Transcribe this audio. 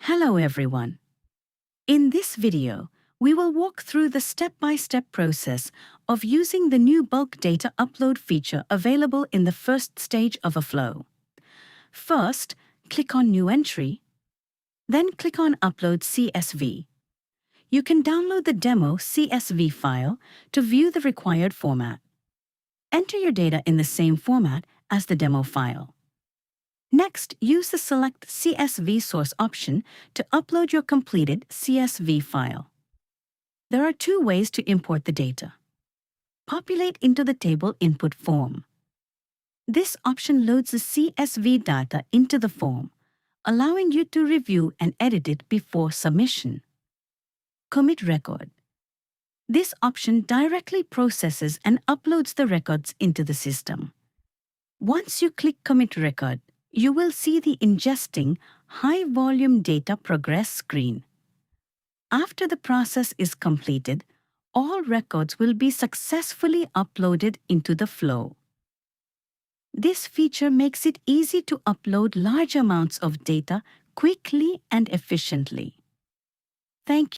Hello everyone. In this video, we will walk through the step-by-step process of using the new bulk data upload feature available in the first stage of a flow. First, click on New Entry, then click on Upload CSV. You can download the demo CSV file to view the required format. Enter your data in the same format as the demo file. Next, use the Select CSV Source option to upload your completed CSV file. There are two ways to import the data. Populate into the table input form. This option loads the CSV data into the form, allowing you to review and edit it before submission. Commit record. This option directly processes and uploads the records into the system. Once you click Commit record, you will see the Ingesting High-Volume Data Progress screen. After the process is completed, all records will be successfully uploaded into the flow. This feature makes it easy to upload large amounts of data quickly and efficiently. Thank you.